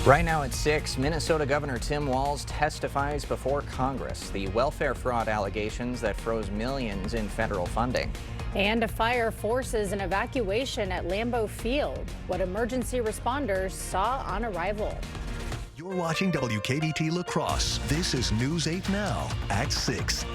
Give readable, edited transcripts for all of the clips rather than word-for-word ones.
Right now at 6, Minnesota Governor Tim Walz testifies before Congress. The welfare fraud allegations that froze millions in federal funding. And a fire forces an evacuation at Lambeau Field. What emergency responders saw on arrival. You're watching WKBT La Crosse. This is News 8 Now at 6.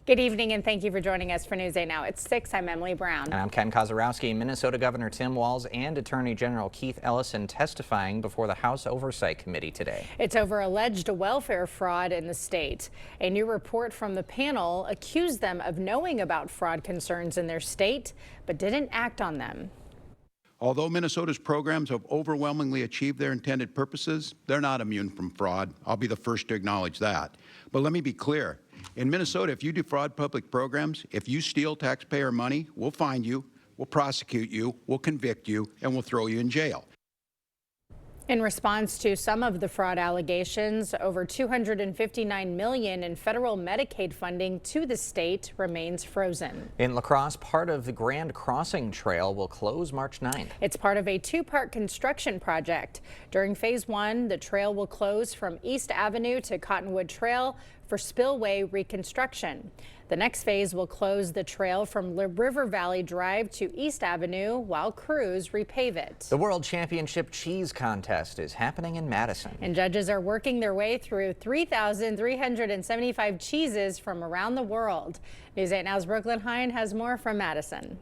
Good evening and thank you for joining us for News 8 Now. It's 6. I'm Emily Brown. And I'm Ken Kozarowski. Minnesota Governor Tim Walz and Attorney General Keith Ellison testifying before the House Oversight Committee today. It's over alleged welfare fraud in the state. A new report from the panel accused them of knowing about fraud concerns in their state, but didn't act on them. Although Minnesota's programs have overwhelmingly achieved their intended purposes, they're not immune from fraud. I'll be the first to acknowledge that. But let me be clear. In Minnesota, if you defraud public programs, if you steal taxpayer money, we'll find you, we'll prosecute you, we'll convict you, and we'll throw you in jail. In response to some of the fraud allegations, over $259 million in federal Medicaid funding to the state remains frozen. In La Crosse, part of the Grand Crossing Trail will close March 9th. It's part of a two-part construction project. During Phase 1, the trail will close from East Avenue to Cottonwood Trail for spillway reconstruction. The next phase will close the trail from River Valley Drive to East Avenue while crews repave it. The World Championship Cheese Contest is happening in Madison. And judges are working their way through 3,375 cheeses from around the world. News 8 Now's Brooklyn Hine has more from Madison.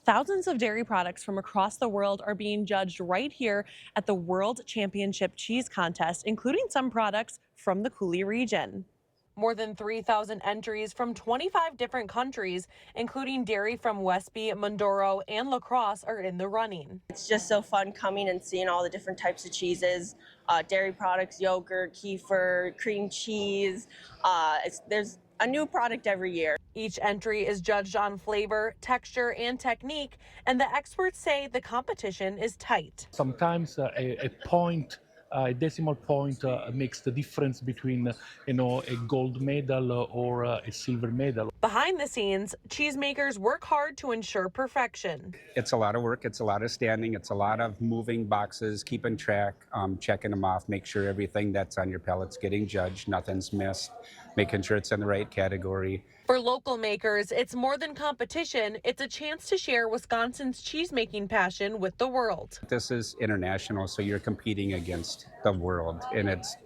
Thousands of dairy products from across the world are being judged right here at the World Championship Cheese Contest, including some products from the Coulee region. More than 3,000 entries from 25 different countries, including dairy from Westby, Mondoro, and La Crosse, are in the running. It's just so fun coming and seeing all the different types of cheeses, dairy products, yogurt, kefir, cream cheese. There's a new product every year. Each entry is judged on flavor, texture, and technique, and the experts say the competition is tight. Sometimes a decimal point makes the difference between, a gold medal or a silver medal. Behind the scenes, cheesemakers work hard to ensure perfection. It's a lot of work. It's a lot of standing. It's a lot of moving boxes, keeping track, checking them off, make sure everything that's on your pallet's getting judged, nothing's missed, making sure it's in the right category. For local makers, it's more than competition. It's a chance to share Wisconsin's cheesemaking passion with the world. This is international, so you're competing against the world, and it's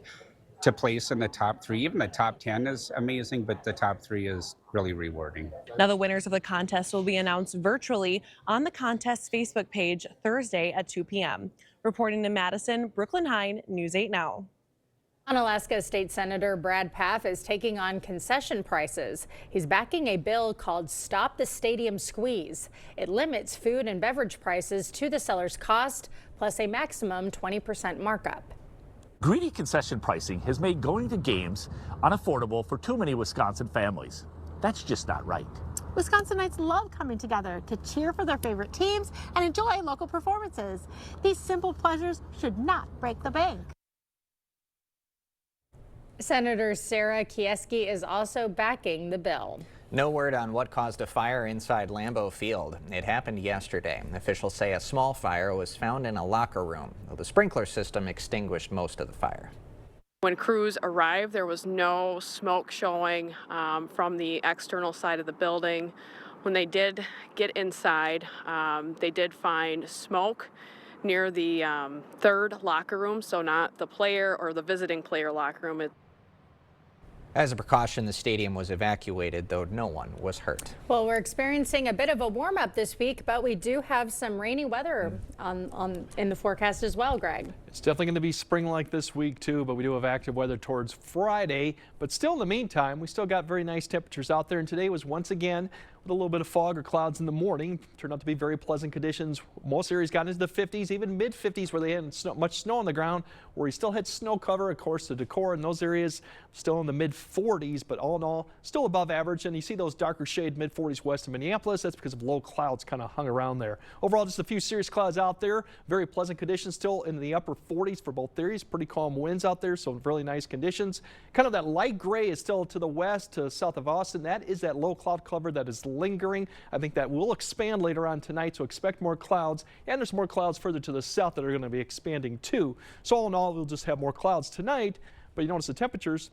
to place in the top 3. Even the top 10 is amazing, but the top 3 is really rewarding. Now the winners of the contest will be announced virtually on the contest's Facebook page Thursday at 2 p.m. Reporting in Madison, Brooklyn Hine, News 8 Now. Alaska State Senator Brad Pfaff is taking on concession prices. He's backing a bill called Stop the Stadium Squeeze. It limits food and beverage prices to the seller's cost, plus a maximum 20% markup. Greedy concession pricing has made going to games unaffordable for too many Wisconsin families. That's just not right. Wisconsinites love coming together to cheer for their favorite teams and enjoy local performances. These simple pleasures should not break the bank. Senator Sarah Kieski is also backing the bill. No word on what caused a fire inside Lambeau Field. It happened yesterday. Officials say a small fire was found in a locker room. The sprinkler system extinguished most of the fire. When crews arrived, there was no smoke showing from the external side of the building. When they did get inside, they did find smoke near the third locker room, so not the player or the visiting player locker room. As a precaution, the stadium was evacuated, though no one was hurt. Well, we're experiencing a bit of a warm-up this week, but we do have some rainy weather in the forecast as well, Greg. It's definitely going to be spring-like this week, too, but we do have active weather towards Friday. But still, in the meantime, we still got very nice temperatures out there, and today was once again with a little bit of fog or clouds in the morning. Turned out to be very pleasant conditions. Most areas got into the 50s, even mid-50s where they hadn't much snow on the ground, where you still had snow cover. Of course, the Decorah in those areas still in the mid-40s, but all in all, still above average. And you see those darker shade mid-40s west of Minneapolis. That's because of low clouds kind of hung around there. Overall, just a few serious clouds out there. Very pleasant conditions still in the upper 40s for both areas. Pretty calm winds out there, so really nice conditions. Kind of that light gray is still to the west to south of Austin. That is that low cloud cover that is lingering. I think that will expand later on tonight, so expect more clouds. And there's more clouds further to the south that are going to be expanding too. So all in all, we'll just have more clouds tonight, but you notice the temperatures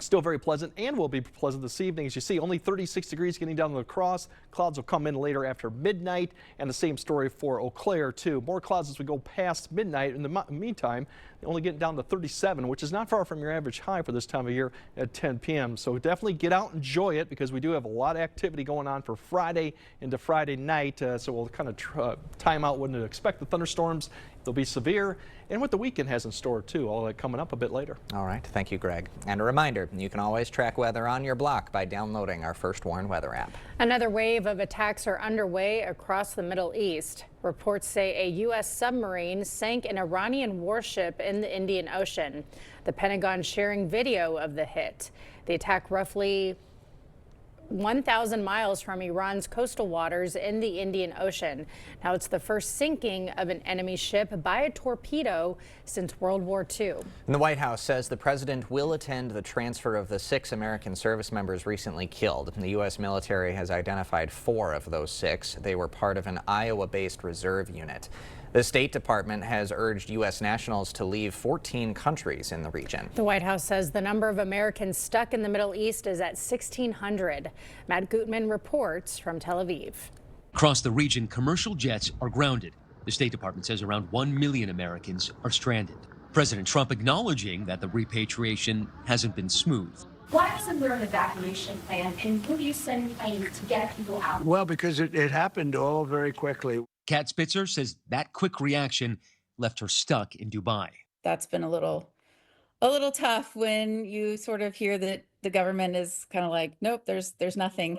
still very pleasant and will be pleasant this evening. As you see, only 36 degrees getting down to La Crosse. Clouds will come in later after midnight, and the same story for Eau Claire too. More clouds as we go past midnight. In the meantime, only getting down to 37, which is not far from your average high for this time of year at 10 p.m. So definitely get out and enjoy it, because we do have a lot of activity going on for Friday into Friday night. So we'll kind of time out when to expect the thunderstorms. They'll be severe, and what the weekend has in store too. All that coming up a bit later. All right, thank you, Greg. And a reminder, you can always track weather on your block by downloading our First Warn weather app. Another wave of attacks are underway across the Middle East. Reports say a U.S. submarine sank an Iranian warship in the Indian Ocean. The Pentagon sharing video of the hit. The attack roughly 1,000 miles from Iran's coastal waters in the Indian Ocean. Now, it's the first sinking of an enemy ship by a torpedo since World War II. And the White House says the president will attend the transfer of the 6 American service members recently killed. The U.S. military has identified 4 of those 6. They were part of an Iowa-based reserve unit. The State Department has urged U.S. nationals to leave 14 countries in the region. The White House says the number of Americans stuck in the Middle East is at 1,600. Matt Gutman reports from Tel Aviv. Across the region, commercial jets are grounded. The State Department says around 1 million Americans are stranded. President Trump acknowledging that the repatriation hasn't been smooth. Why wasn't there an evacuation plan, and could you send planes to get people out? Well, because it happened all very quickly. Kat Spitzer says that quick reaction left her stuck in Dubai. That's been a little tough when you sort of hear that the government is kind of like, nope, there's nothing.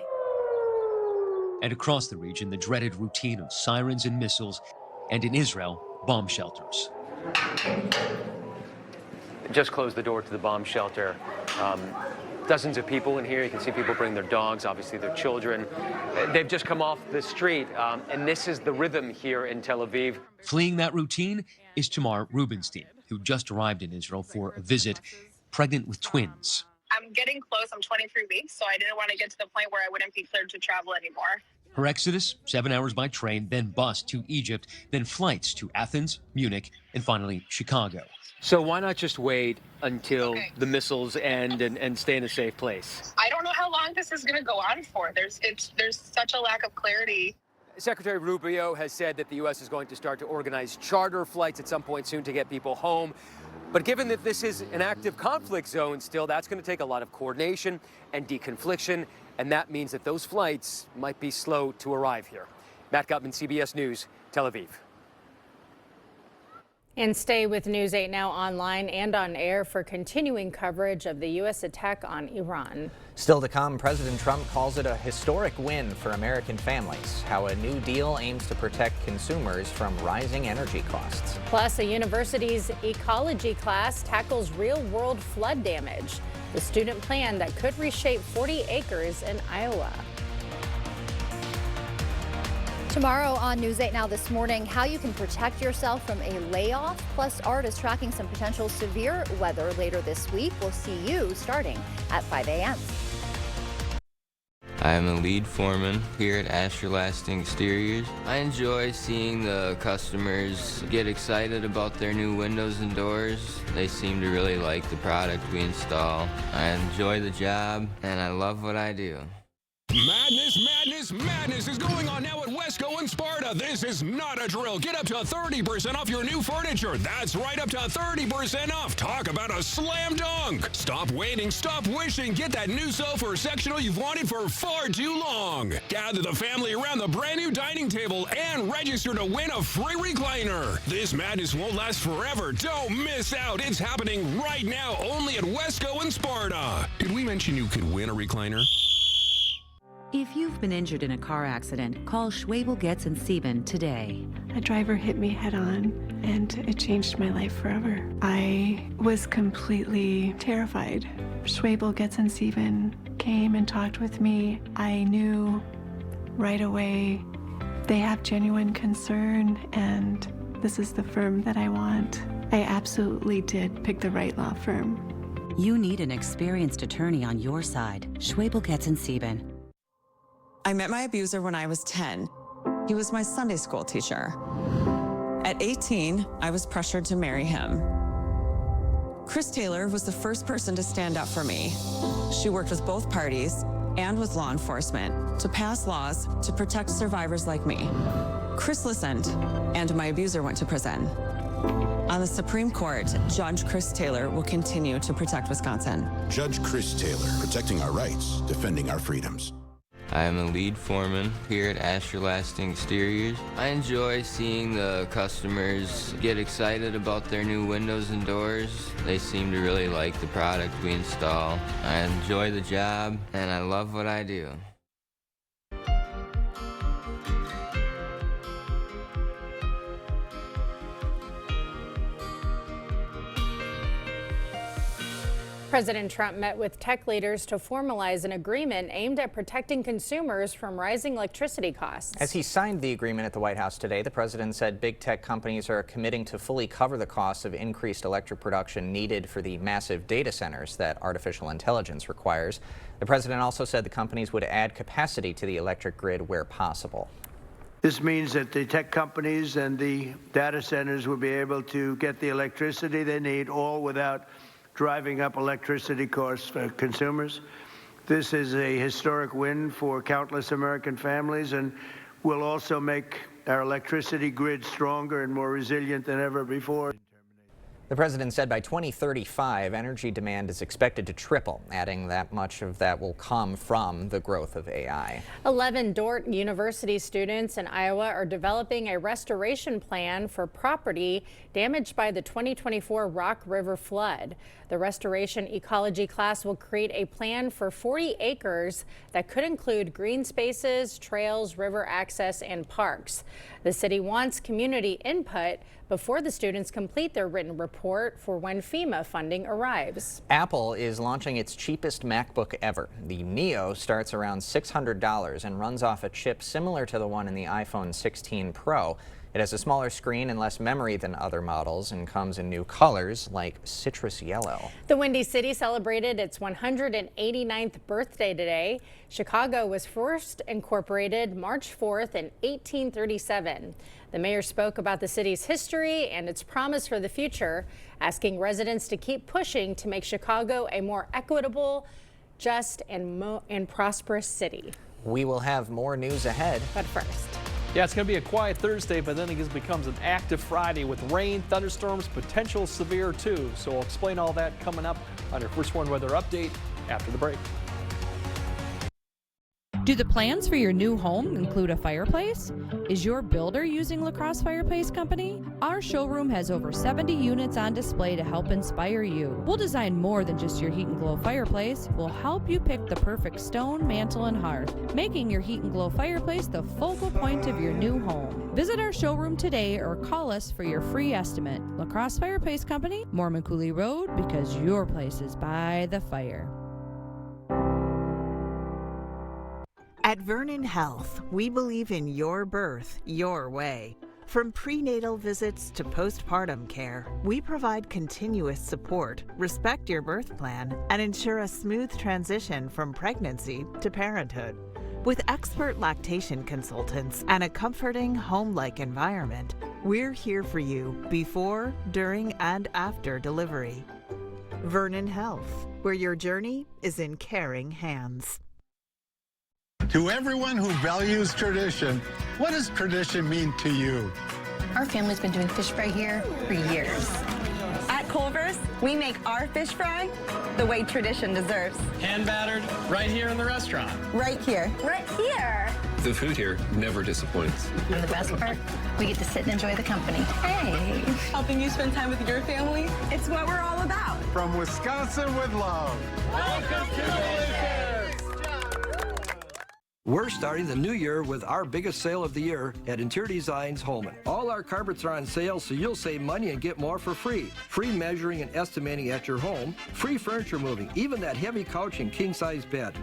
And across the region, the dreaded routine of sirens and missiles, and in Israel, bomb shelters. Just closed the door to the bomb shelter. Dozens of people in here. You can see people bring their dogs, obviously their children. They've just come off the street, and this is the rhythm here in Tel Aviv. Fleeing that routine is Tamar Rubenstein, who just arrived in Israel for a visit, pregnant with twins. I'm getting close. I'm 23 weeks, so I didn't want to get to the point where I wouldn't be cleared to travel anymore. Her exodus, 7 hours by train, then bus to Egypt, then flights to Athens, Munich, and finally Chicago. So why not just wait until the missiles end and stay in a safe place? I don't know how long this is going to go on for. There's such a lack of clarity. Secretary Rubio has said that the U.S. is going to start to organize charter flights at some point soon to get people home. But given that this is an active conflict zone still, that's going to take a lot of coordination and deconfliction, and that means that those flights might be slow to arrive here. Matt Gutman, CBS News, Tel Aviv. And stay with News 8 Now online and on air for continuing coverage of the U.S. attack on Iran. Still to come, President Trump calls it a historic win for American families. How a new deal aims to protect consumers from rising energy costs. Plus, a university's ecology class tackles real-world flood damage. The student plan that could reshape 40 acres in Iowa. Tomorrow on News 8 Now this morning, how you can protect yourself from a layoff, plus Art is tracking some potential severe weather later this week. We'll see you starting at 5 a.m. I am a lead foreman here at Asher Lasting Exteriors. I enjoy seeing the customers get excited about their new windows and doors. They seem to really like the product we install. I enjoy the job, and I love what I do. Madness is going on now at Wesco and Sparta. This is not a drill. Get up to 30% off your new furniture. That's right, up to 30% off. Talk about a slam dunk. Stop waiting, stop wishing. Get that new sofa or sectional you've wanted for far too long. Gather the family around the brand new dining table and register to win a free recliner. This madness won't last forever. Don't miss out. It's happening right now only at Wesco and Sparta. Did we mention you could win a recliner? If you've been injured in a car accident, call Schwabel, Getz & Sieben today. A driver hit me head-on, and it changed my life forever. I was completely terrified. Schwabel, Getz & Sieben came and talked with me. I knew right away they have genuine concern, and this is the firm that I want. I absolutely did pick the right law firm. You need an experienced attorney on your side. Schwabel, Getz & Sieben. I met my abuser when I was 10. He was my Sunday school teacher. At 18, I was pressured to marry him. Chris Taylor was the first person to stand up for me. She worked with both parties and with law enforcement to pass laws to protect survivors like me. Chris listened, and my abuser went to prison. On the Supreme Court, Judge Chris Taylor will continue to protect Wisconsin. Judge Chris Taylor, protecting our rights, defending our freedoms. I am a lead foreman here at Asher Lasting Exteriors. I enjoy seeing the customers get excited about their new windows and doors. They seem to really like the product we install. I enjoy the job, and I love what I do. President Trump met with tech leaders to formalize an agreement aimed at protecting consumers from rising electricity costs. As he signed the agreement at the White House today, the president said big tech companies are committing to fully cover the costs of increased electric production needed for the massive data centers that artificial intelligence requires. The president also said the companies would add capacity to the electric grid where possible. This means that the tech companies and the data centers will be able to get the electricity they need, all without driving up electricity costs for consumers. This is a historic win for countless American families and will also make our electricity grid stronger and more resilient than ever before. The president said by 2035, energy demand is expected to triple, adding that much of that will come from the growth of AI. 11 Dordt University students in Iowa are developing a restoration plan for property damaged by the 2024 Rock River flood. The restoration ecology class will create a plan for 40 acres that could include green spaces, trails, river access, and parks. The city wants community input before the students complete their written report for when FEMA funding arrives. Apple is launching its cheapest MacBook ever. The Neo starts around $600 and runs off a chip similar to the one in the iPhone 16 Pro. It has a smaller screen and less memory than other models and comes in new colors like citrus yellow. The Windy City celebrated its 189th birthday today. Chicago was first incorporated March 4th in 1837. The mayor spoke about the city's history and its promise for the future, asking residents to keep pushing to make Chicago a more equitable, just, and prosperous city. We will have more news ahead. But first. Yeah, it's going to be a quiet Thursday, but then it becomes an active Friday with rain, thunderstorms, potential severe too. So we'll explain all that coming up on your First Warn Weather Update after the break. Do the plans for your new home include a fireplace? Is your builder using La Crosse Fireplace Company? Our showroom has over 70 units on display to help inspire you. We'll design more than just your Heat and Glow fireplace. We'll help you pick the perfect stone, mantle, and hearth, making your Heat and Glow fireplace the focal point of your new home. Visit our showroom today or call us for your free estimate. La Crosse Fireplace Company, Mormon Coulee Road, because your place is by the fire. At Vernon Health, we believe in your birth, your way. From prenatal visits to postpartum care, we provide continuous support, respect your birth plan, and ensure a smooth transition from pregnancy to parenthood. With expert lactation consultants and a comforting home-like environment, we're here for you before, during, and after delivery. Vernon Health, where your journey is in caring hands. To everyone who values tradition, what does tradition mean to you? Our family's been doing fish fry here for years. At Culver's, we make our fish fry the way tradition deserves. Hand battered, right here in the restaurant. Right here. Right here. The food here never disappoints. And the best part, we get to sit and enjoy the company. Hey. Helping you spend time with your family, it's what we're all about. From Wisconsin with love. Welcome to Delicious! We're starting the new year with our biggest sale of the year at Interior Designs Holman. All our carpets are on sale, so you'll save money and get more for free. Free measuring and estimating at your home. Free furniture moving, even that heavy couch and king-size bed.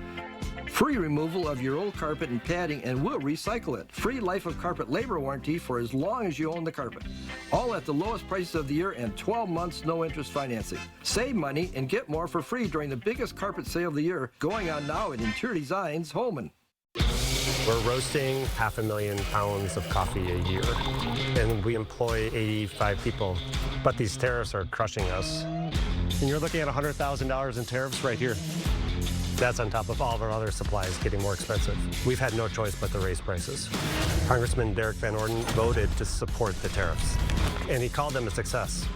Free removal of your old carpet and padding, and we'll recycle it. Free life of carpet labor warranty for as long as you own the carpet. All at the lowest prices of the year and 12 months no interest financing. Save money and get more for free during the biggest carpet sale of the year going on now at Interior Designs Holman. We're roasting 500,000 pounds of coffee a year, and we employ 85 people. But these tariffs are crushing us. And you're looking at $100,000 in tariffs right here. That's on top of all of our other supplies getting more expensive. We've had no choice but to raise prices. Congressman Derek Van Orden voted to support the tariffs, and he called them a success.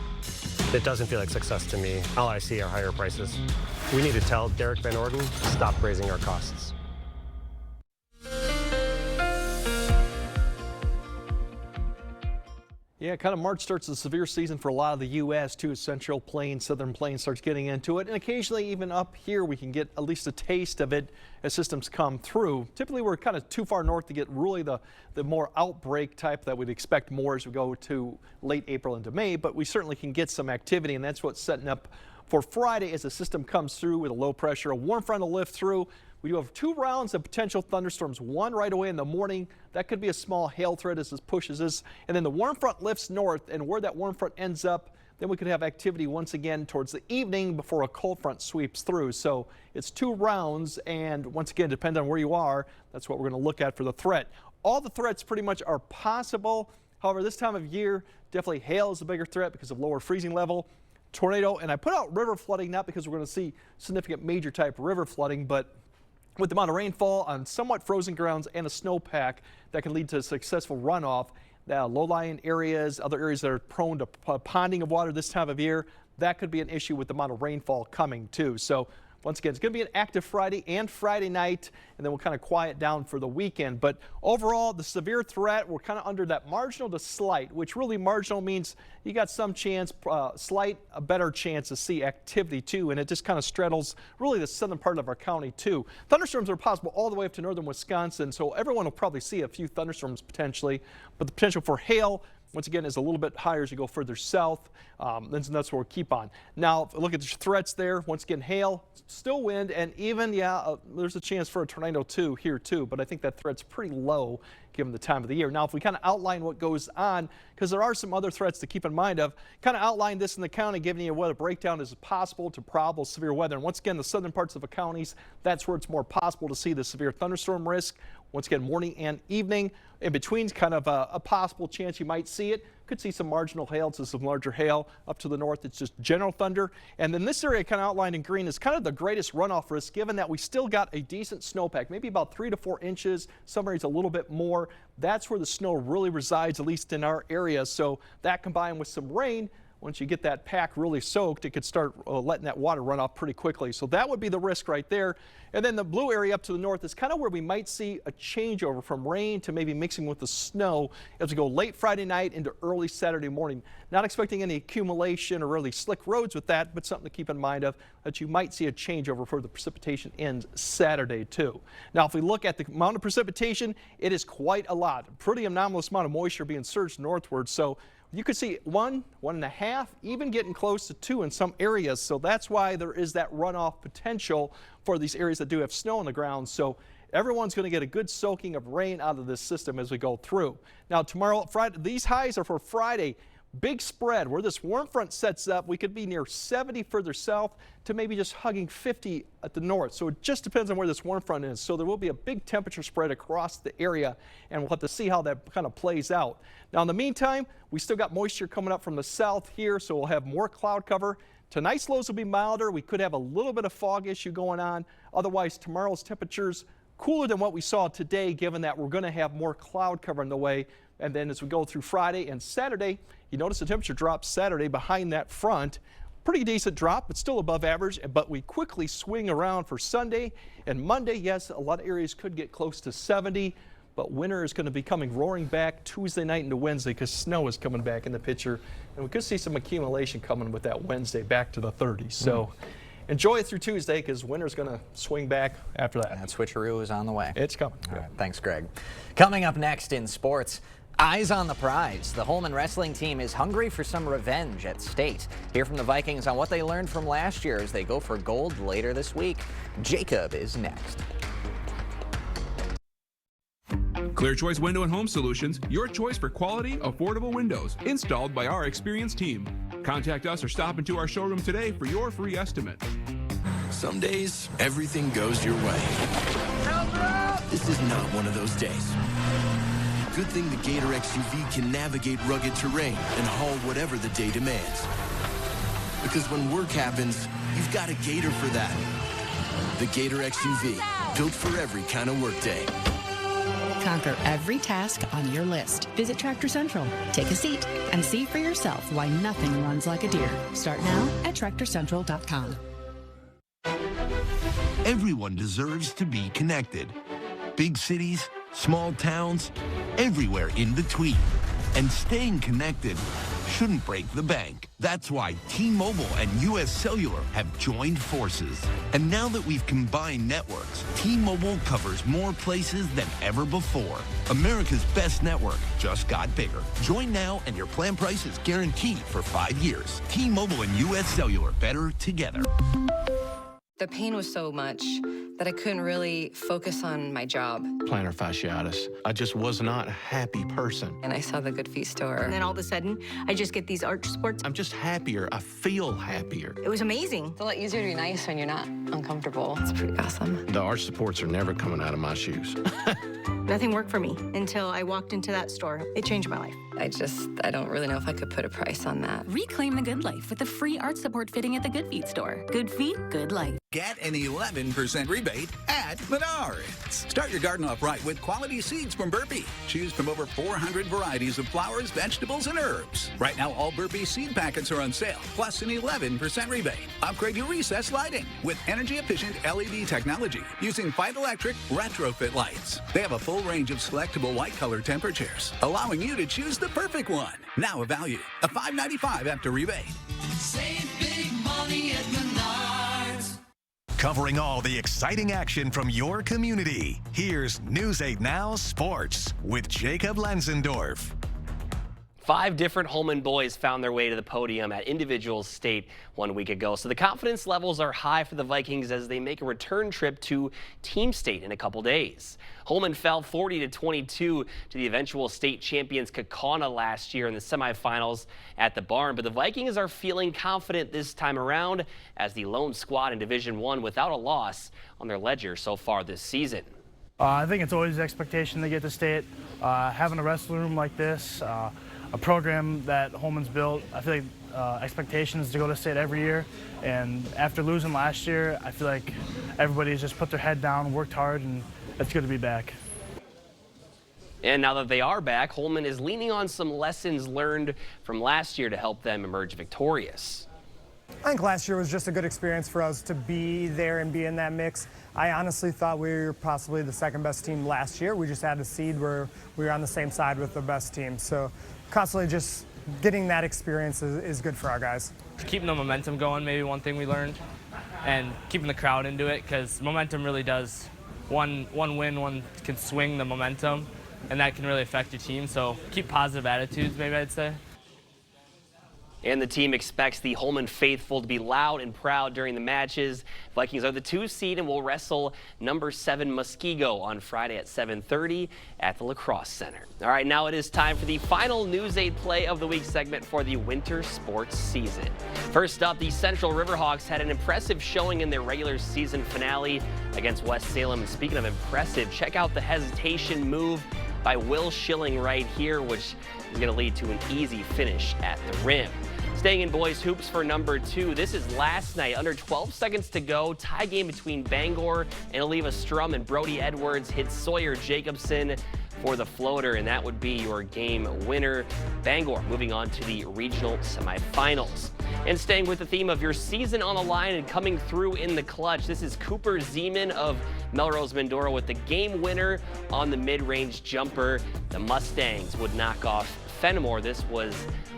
It doesn't feel like success to me. All I see are higher prices. We need to tell Derek Van Orden to stop raising our costs. Yeah, kind of March starts the severe season for a lot of the U.S. too. Central Plains, Southern Plains starts getting into it. And occasionally even up here we can get at least a taste of it as systems come through. Typically we're kind of too far north to get really the more outbreak type that we'd expect more as we go to late April into May. But we certainly can get some activity, and that's what's setting up for Friday as the system comes through with a low pressure. A warm front will lift through. We do have 2 rounds of potential thunderstorms, one right away in the morning. That could be a small hail threat as this pushes us. And then the warm front lifts north, and where that warm front ends up, then we could have activity once again towards the evening before a cold front sweeps through. So it's 2 rounds, and once again, depending on where you are, that's what we're going to look at for the threat. All the threats pretty much are possible. However, this time of year, definitely hail is a bigger threat because of lower freezing level. Tornado, and I put out river flooding, not because we're going to see significant major type river flooding, but with the amount of rainfall on somewhat frozen grounds and a snowpack that can lead to successful runoff. Low-lying areas, other areas that are prone to ponding of water this time of year, that could be an issue with the amount of rainfall coming too. So once again, it's going to be an active Friday and Friday night, and then we'll kind of quiet down for the weekend. But overall, the severe threat, we're kind of under that marginal to slight, which really marginal means you got some chance, slight, a better chance to see activity too, and it just kind of straddles really the southern part of our county too. Thunderstorms are possible all the way up to northern Wisconsin, so everyone will probably see a few thunderstorms potentially, but the potential for hail, once again, is a little bit higher as you go further south. That's where we'll keep on. Now, look at the threats there. Once again, hail, still wind, and even, there's a chance for a tornado too here too, but I think that threat's pretty low given the time of the year. Now, if we kind of outline what goes on, because there are some other threats to keep in mind of, kind of outline this in the county, giving you what a breakdown is possible to probable severe weather. And once again, the southern parts of the counties, that's where it's more possible to see the severe thunderstorm risk. Once again, morning and evening. In between, kind of a possible chance you might see it. Could see some marginal hail to some larger hail. Up to the north, it's just general thunder. And then this area kind of outlined in green is kind of the greatest runoff risk, given that we still got a decent snowpack, maybe about 3 to 4 inches, some areas a little bit more. That's where the snow really resides, at least in our area. So that combined with some rain, once you get that pack really soaked, it could start letting that water run off pretty quickly. So that would be the risk right there. And then the blue area up to the north is kind of where we might see a changeover from rain to maybe mixing with the snow as we go late Friday night into early Saturday morning. Not expecting any accumulation or really slick roads with that, but something to keep in mind of that you might see a changeover for the precipitation ends Saturday too. Now, if we look at the amount of precipitation, it is quite a lot. Pretty anomalous amount of moisture being surged northward. So you could see 1, 1.5, even getting close to 2 in some areas. So that's why there is that runoff potential for these areas that do have snow on the ground. So everyone's going to get a good soaking of rain out of this system as we go through. Now tomorrow, Friday, these highs are for Friday. Big spread where this warm front sets up. We could be near 70 further south to maybe just hugging 50 at the north. So it just depends on where this warm front is. So there will be a big temperature spread across the area, and we'll have to see how that kind of plays out. Now in the meantime, we still got moisture coming up from the south here, so we'll have more cloud cover. Tonight's lows will be milder. We could have a little bit of fog issue going on. Otherwise, tomorrow's temperatures cooler than what we saw today, given that we're going to have more cloud cover in the way. And then as we go through Friday and Saturday, you notice the temperature drops Saturday behind that front. Pretty decent drop, but still above average. But we quickly swing around for Sunday and Monday. Yes, a lot of areas could get close to 70, but winter is going to be coming roaring back Tuesday night into Wednesday because snow is coming back in the picture. And we could see some accumulation coming with that Wednesday back to the 30s. So enjoy it through Tuesday because winter's going to swing back after that. That switcheroo is on the way. It's coming. All right, thanks, Greg. Coming up next in sports, eyes on the prize. The Holmen wrestling team is hungry for some revenge at state. Hear from the Vikings on what they learned from last year as they go for gold later this week. Jacob is next. Clear Choice Window and Home Solutions, your choice for quality, affordable windows, installed by our experienced team. Contact us or stop into our showroom today for your free estimate. Some days, everything goes your way. Help her out! This is not one of those days. Good thing the Gator XUV can navigate rugged terrain and haul whatever the day demands. Because when work happens, you've got a Gator for that. The Gator XUV, built for every kind of workday. Conquer every task on your list. Visit Tractor Central, take a seat, and see for yourself why nothing runs like a deer. Start now at TractorCentral.com. Everyone deserves to be connected. Big cities, small towns, everywhere in between. And staying connected shouldn't break the bank. That's why T-Mobile and US Cellular have joined forces. And now that we've combined networks, T-Mobile covers more places than ever before. America's best network just got bigger. Join now and your plan price is guaranteed for 5 years. T-Mobile and US Cellular, better together. The pain was so much that I couldn't really focus on my job. Plantar fasciitis. I just was not a happy person. And I saw the Good Feet store. And then all of a sudden, I just get these arch supports. I'm just happier. I feel happier. It was amazing. It's a lot easier to be nice when you're not uncomfortable. It's pretty awesome. The arch supports are never coming out of my shoes. Nothing worked for me until I walked into that store. It changed my life. I don't really know if I could put a price on that. Reclaim the good life with the free arch support fitting at the Good Feet store. Good feet, good life. Get an 11% rebate at Menards. Start your garden off right with quality seeds from Burpee. Choose from over 400 varieties of flowers, vegetables, and herbs. Right now, all Burpee seed packets are on sale, plus an 11% rebate. Upgrade your recessed lighting with energy-efficient LED technology using Fight Electric retrofit lights. They have a full range of selectable white color temperatures, allowing you to choose the perfect one. Now a value of $5.95 after rebate. Save big money at Menards. Covering all the exciting action from your community. Here's News 8 Now Sports with Jacob Lenzendorf. 5 different Holman boys found their way to the podium at individuals state 1 week ago. So the confidence levels are high for the Vikings as they make a return trip to team state in a couple days. Holman fell 40-22 to the eventual state champions Kaukauna last year in the semifinals at the Barn. But the Vikings are feeling confident this time around as the lone squad in Division I without a loss on their ledger so far this season. I think it's always the expectation to get to state. Having a wrestling room like this, a program that Holman's built, I feel like expectations to go to state every year. And after losing last year, I feel like everybody's just put their head down, worked hard, and it's good to be back. And now that they are back, Holman is leaning on some lessons learned from last year to help them emerge victorious. I think last year was just a good experience for us to be there and be in that mix. I honestly thought we were possibly the second best team last year. We just had a seed where we were on the same side with the best team. So constantly just getting that experience is good for our guys. Keeping the momentum going, maybe one thing we learned, and keeping the crowd into it, because momentum really does, one win, one can swing the momentum, and that can really affect your team. So keep positive attitudes, maybe I'd say. And the team expects the Holman faithful to be loud and proud during the matches. Vikings are the 2 seed and will wrestle number 7 Muskego on Friday at 7:30 at the Lacrosse Center. All right, now it is time for the final News 8 Play of the Week segment for the winter sports season. First up, the Central Riverhawks had an impressive showing in their regular season finale against West Salem. And speaking of impressive, check out the hesitation move by Will Schilling right here, which is going to lead to an easy finish at the rim. Staying in boys hoops for number 2, this is last night. Under 12 seconds to go, tie game between Bangor and Oliva Strum, and Brody Edwards hit Sawyer Jacobson for the floater, and that would be your game winner. Bangor moving on to the regional semifinals. And staying with the theme of your season on the line and coming through in the clutch, this is Cooper Zeman of Melrose Mindoro with the game winner on the mid-range jumper. The Mustangs would knock off Fenimore. This was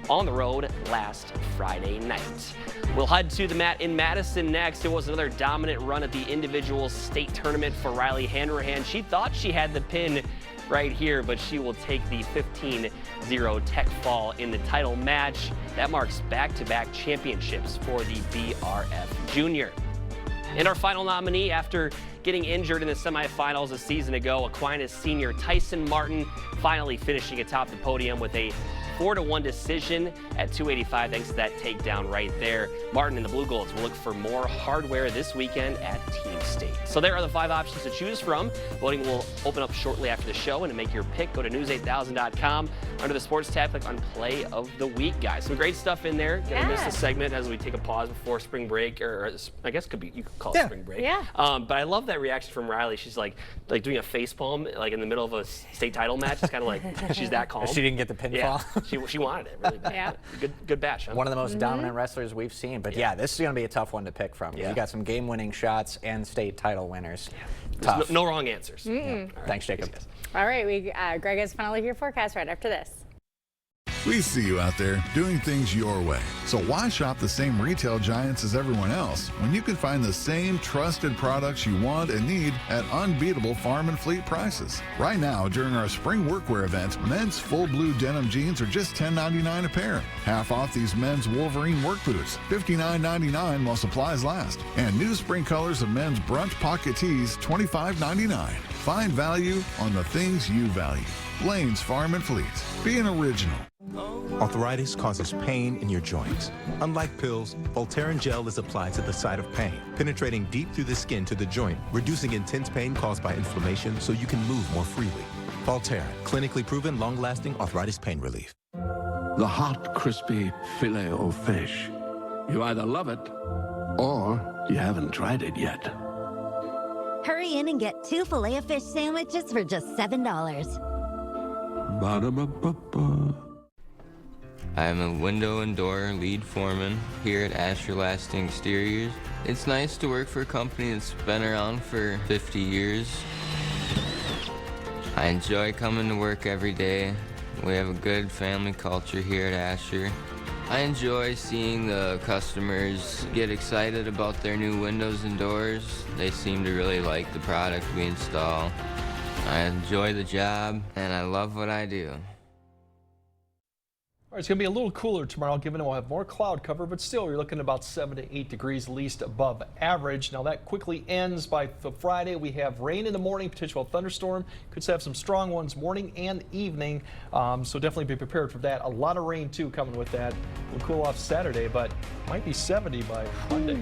on the road last Friday night. We'll head to the mat in Madison next. It was another dominant run at the individual state tournament for Riley Hanrahan. She thought she had the pin right here, but she will take the 15-0 tech fall in the title match. That marks back-to-back championships for the BRF Junior. And our final nominee, after getting injured in the semifinals a season ago, Aquinas senior Tyson Martin finally finishing atop the podium with a 4-1 decision at 285 thanks to that takedown right there. Martin and the Blue Goals will look for more hardware this weekend at Team State. So there are the 5 options to choose from. Voting will open up shortly after the show, and to make your pick, go to news8000.com. Under the sports tab, click on Play of the Week, guys. Some great stuff in there. Gonna miss the segment as we take a pause before spring break, or I guess you could call it spring break. Yeah. But I love that reaction from Riley. She's like doing a face palm like in the middle of a state title match. It's kind of like she's that calm. She didn't get the pinfall. Yeah, she wanted it really bad. Yeah. Good batch. Huh? One of the most dominant wrestlers we've seen. But yeah, this is going to be a tough one to pick from. Yeah. You got some game-winning shots and state title winners. There's Tough. no wrong answers. Mm-mm. All right. Thanks, Jacob. All right, Greg has finally your forecast right after this. We see you out there doing things your way. So why shop the same retail giants as everyone else when you can find the same trusted products you want and need at unbeatable farm and fleet prices? Right now, during our spring workwear event, men's full blue denim jeans are just $10.99 a pair. Half off these men's Wolverine work boots, $59.99 while supplies last. And new spring colors of men's brunch pocket tees, $25.99. Find value on the things you value. Blaine's Farm and Fleet. Be an original. Arthritis causes pain in your joints. Unlike pills, Voltaren gel is applied to the site of pain, penetrating deep through the skin to the joint, reducing intense pain caused by inflammation so you can move more freely. Voltaren, clinically proven long-lasting arthritis pain relief. The hot, crispy filet o fish. You either love it or you haven't tried it yet. Hurry in and get 2 Filet-O-Fish sandwiches for just $7. Ba-da-ba-ba-ba. I'm a window and door lead foreman here at Asher Lasting Exteriors. It's nice to work for a company that's been around for 50 years. I enjoy coming to work every day. We have a good family culture here at Asher. I enjoy seeing the customers get excited about their new windows and doors. They seem to really like the product we install. I enjoy the job, and I love what I do. All right, it's going to be a little cooler tomorrow, given we'll have more cloud cover, but still you're looking at about 7 to 8 degrees, least above average. Now that quickly ends by the Friday. We have rain in the morning, potential thunderstorm. Could have some strong ones morning and evening, so definitely be prepared for that. A lot of rain too coming with that. We'll cool off Saturday, but might be 70 by Monday.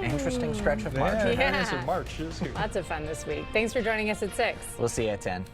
Interesting stretch of March. Yeah, it is in March. Lots of fun this week. Thanks for joining us at 6. We'll see you at 10.